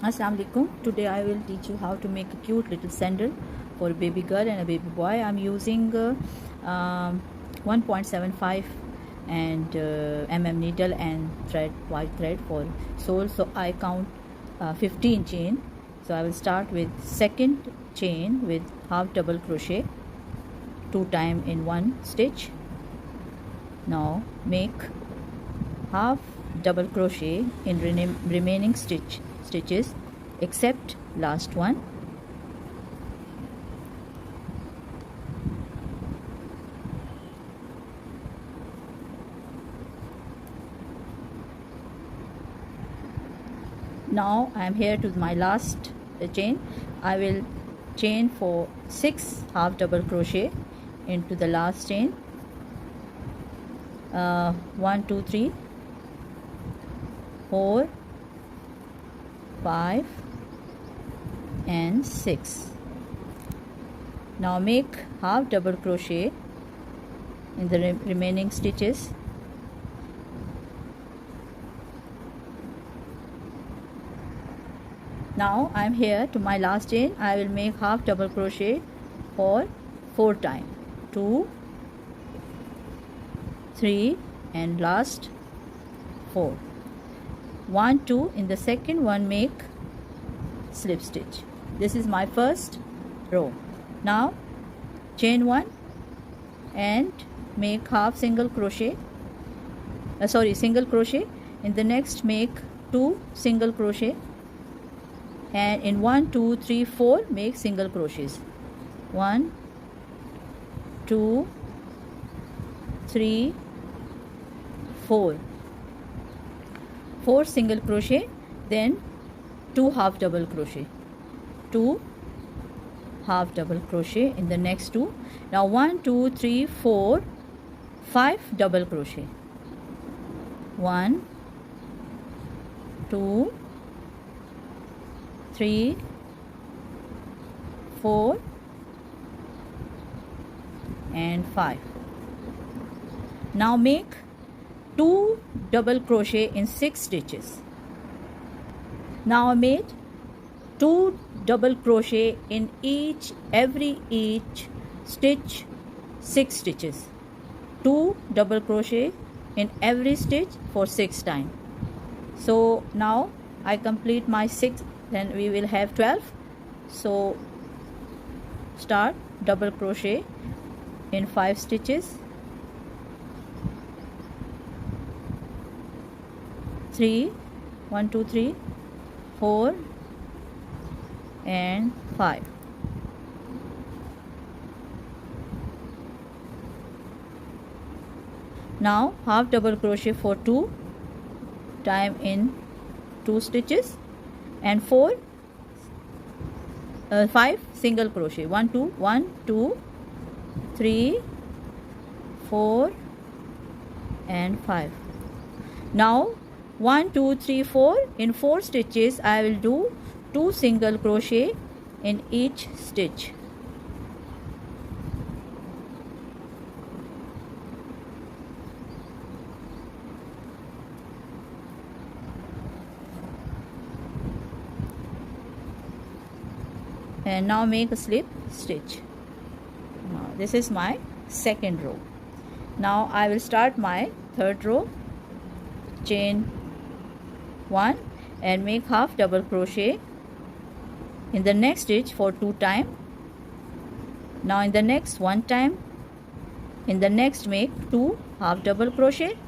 Assalamu alaikum. Today I will teach you how to make a cute little sandal for a baby girl and a baby boy. I'm using 1.75 and needle and white thread for sole. So I count 15 chain. So I will start with second chain with half double crochet 2 times in one stitch. Now make half double crochet in remaining stitches except last one. Now I am here to my last chain. I will chain for 6 half double crochet into the last chain. 1 2 3 4 5 and 6. Now make half double crochet in the remaining stitches. Now I am here to my last chain. I will make half double crochet for 4 times. 2 3 and last 4. 1 2 in the second one, make slip stitch. This is my first row. Now chain 1 and make half single crochet, single crochet. In the next make 2 single crochet, and in 1 2 3 4 make single crochets. 1 2 3 4 single crochet, then 2 half double crochet, 2 half double crochet in the next 2. Now 1 2 3 4 5 double crochet, 1 2 3 4 and 5. Now make 2 double crochet in 6 stitches. Now I made 2 double crochet in each stitch, 6 stitches. 2 double crochet in every stitch for 6 times. So now I complete my 6, then we will have 12. So start double crochet in 5 stitches. 3 1 2 3 4 and 5. Now half double crochet for 2 times in 2 stitches and 5 single crochet. 1 2 3 4 and 5. Now 1 2 3 4 in 4 stitches I will do 2 single crochet in each stitch. And now make a slip stitch. Now this is my second row. Now I will start my third row. Chain 1 and make half double crochet in the next stitch for 2 times. Now in the next 1 time, in the next make 2 half double crochet,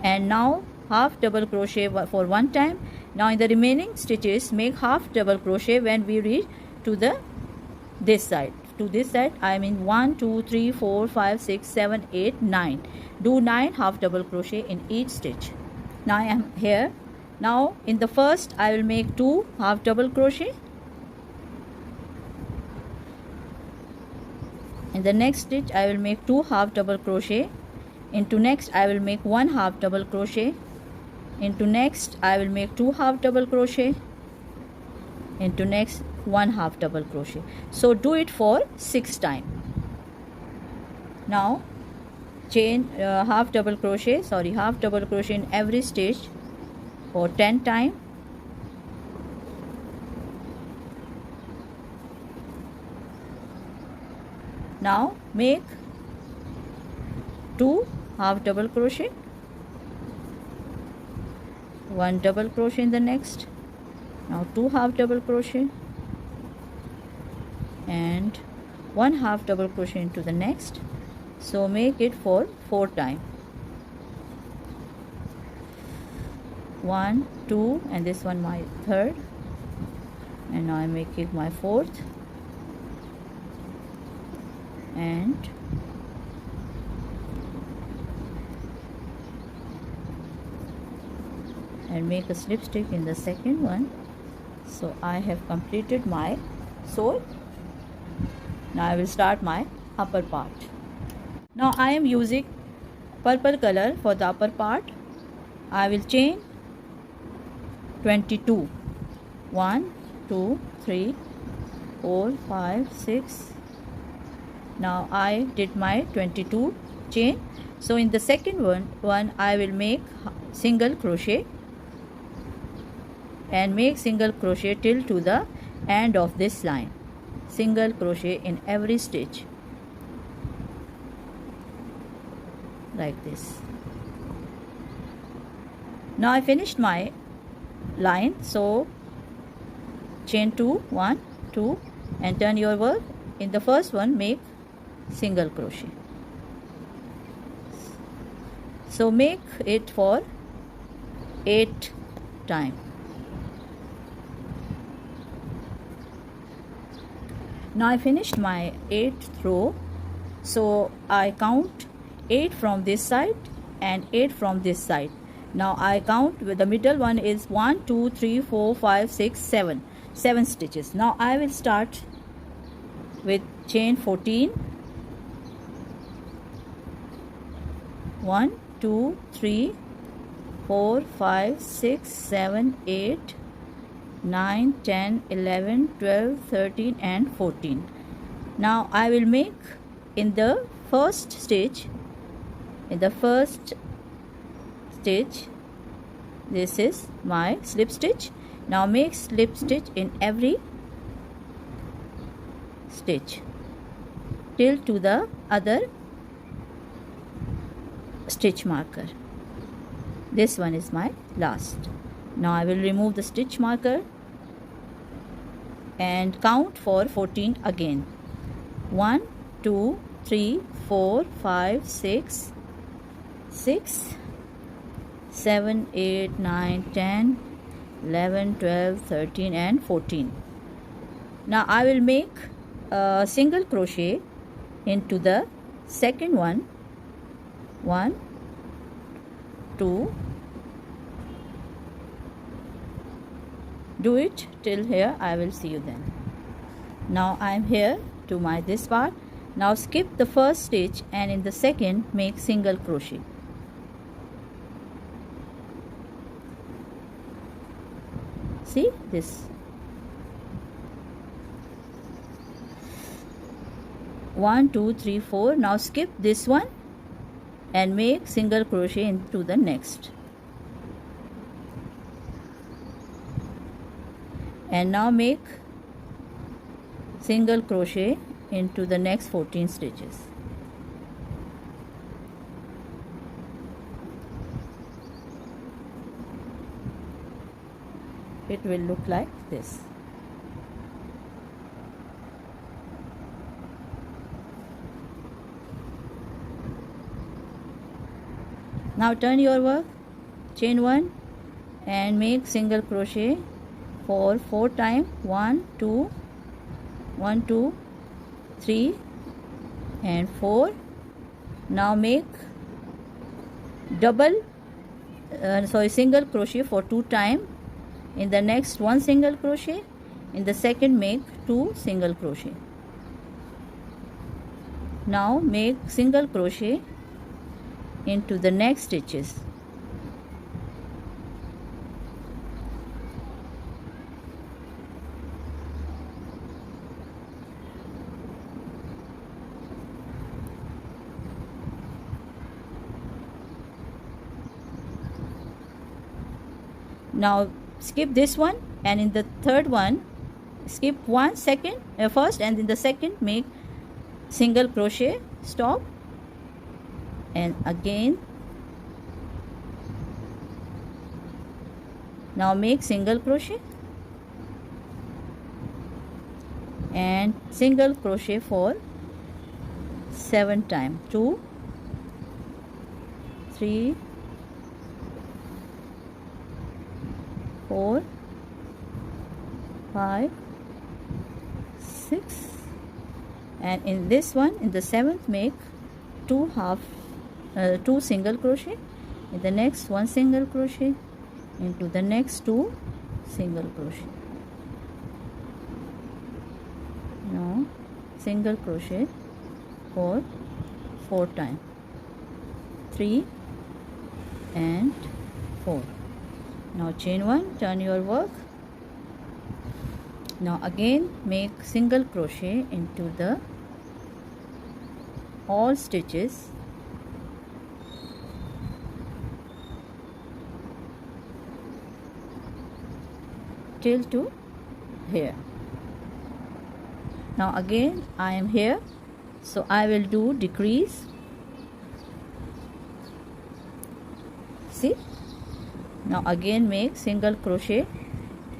and now half double crochet for 1 time. Now in the remaining stitches make half double crochet when we reach to this side. To this side I mean 1 2 3 4 5 6 7 8 9. Do 9 half double crochet in each stitch. Now I am here. Now in the first I will make 2 half double crochet. In the next stitch I will make 2 half double crochet. Into next I will make 1 half double crochet. Into next I will make 2 half double crochet. Into next 1 half double crochet. So do it for 6 times. Now chain half double crochet in every stitch for 10 times. Now make 2 half double crochet, 1 double crochet in the next, now 2 half double crochet and 1 half double crochet into the next. So make it for 4 times. 1, 2, and this one my third, and now I'm making my fourth, and make a slip stitch in the second one. So I have completed my sole. Now I will start my upper part. Now I am using purple color for the upper part. I will chain 22. 1, 2, 3, 4, 5, 6. Now I did my 22 chain. So in the second one I will make single crochet and make single crochet till to the end of this line. Single crochet in every stitch like this. Now I finished my line, so chain 2, 1, 2, and turn your work. In the first one make single crochet. So make it for 8 times. Now I finished my 8th row, so I count 8 from this side and 8 from this side. Now I count with the middle one is 1, 2, 3, 4, 5, 6, 7. 7 stitches. Now I will start with chain 14. 1, 2, 3, 4, 5, 6, 7, 8, 9, 10, 11, 12, 13 and 14. Now I will make in the first stitch, this is my slip stitch. Now make slip stitch in every stitch till to the other stitch marker. This one is my last. Now I will remove the stitch marker and count for 14 again. 1, 2, 3, 4, 5, 6, 7, 8, 9, 10, 11, 12, 13 and 14. Now I will make a single crochet into the second one. 1, 2, do it till here. I will see you then. Now I am here to my this part. Now skip the first stitch and in the second make single crochet. See this. 1, 2, 3, 4. Now skip this one and make single crochet into the next. And now make single crochet into the next 14 stitches. It will look like this. Now turn your work, chain 1 and make single crochet for 4 times. 1, 2, 1, 2, 3 and 4. Now make single crochet for 2 times. In the next 1 single crochet. In the second make 2 single crochet. Now make single crochet into the next stitches. Now skip this one and in the third one skip 1 second first and in the second make single crochet, stop, and again. Now make single crochet and single crochet for 7 times. 2, 3, 4, 5, 6, and in this one, in the 7th, make 2 single crochet, in the next 1 single crochet, into the next 2 single crochet. Now single crochet for 4 times, 3 and 4. Now chain 1, turn your work. Now again make single crochet into the all stitches till to here. Now again I am here, so I will do decrease. See, now again make single crochet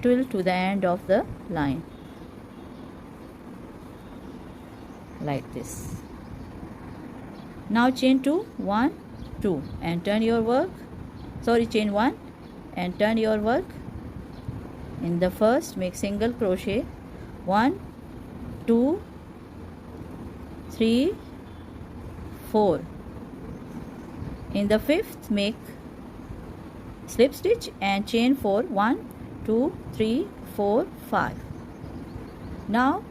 till to the end of the line, like this. Now chain 2, 1, 2 and turn your work. Chain 1 and turn your work. In the first, make single crochet, 1, 2, 3, 4. In the 5th, make slip stitch and chain 4, 1, 2, 3, 4, 5. Now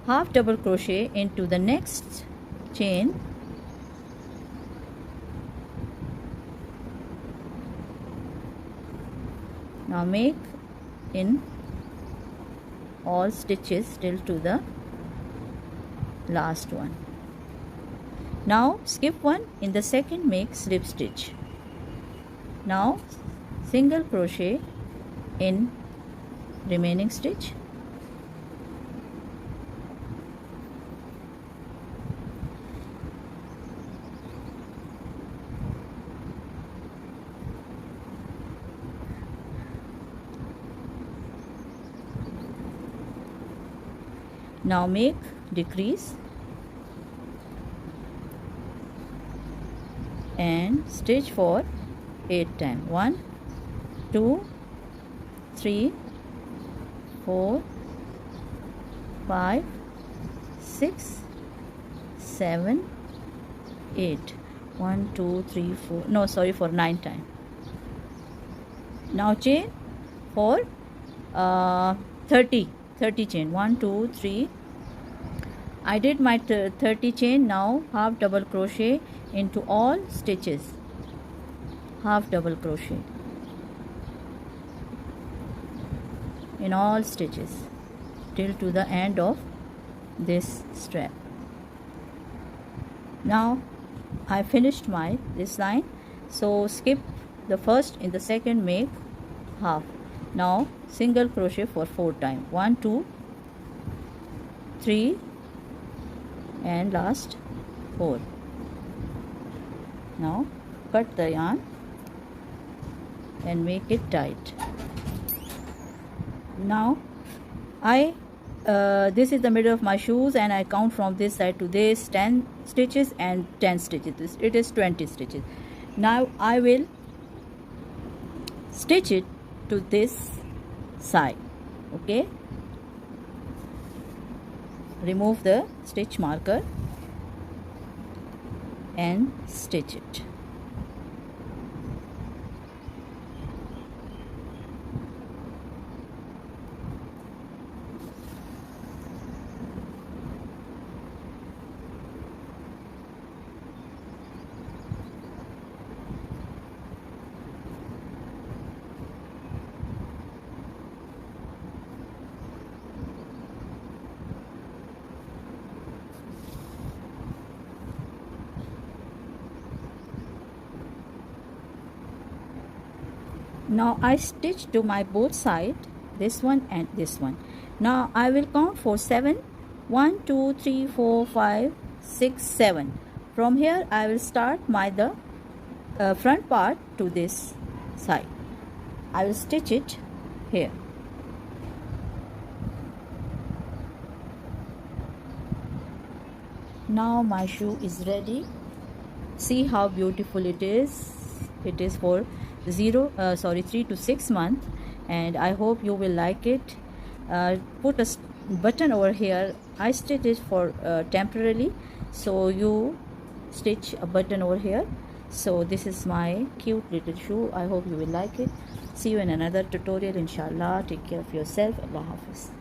half double crochet into the next chain. Now make in all stitches till to the last one. Now skip one, in the second make slip stitch. Now single crochet in remaining stitch. Now make decrease and stitch for 8 times. 1, 2, 3, 4, 5, 6, 7, 8. 1, 2, 3, 4. No, sorry, for 9 times. Now chain for 30 chain. 1, 2, 3. I did my 30 chain. Now half double crochet into all stitches, half double crochet in all stitches till to the end of this strap. Now I finished my this line, so skip the first, in the second make half. Now single crochet for 4 times. 1, 2, 3 and last 4. Now cut the yarn and make it tight. Now this is the middle of my shoes, and I count from this side to this 10 stitches and 10 stitches. It is 20 stitches. Now I will stitch it to this side. Okay, remove the stitch marker and stitch it. Now I stitch to my both side, this one and this one. Now I will count for 7. 1, 2, 3, 4, 5, 6 7. From here I will start the front part to this side. I will stitch it here. Now my shoe is ready. See how beautiful it is. It is for 3 to 6 months, and I hope you will like it. Put a button over here. I stitched it for temporarily, so you stitch a button over here. So this is my cute little shoe. I hope you will like it. See you in another tutorial, inshallah. Take care of yourself. Allah Hafiz.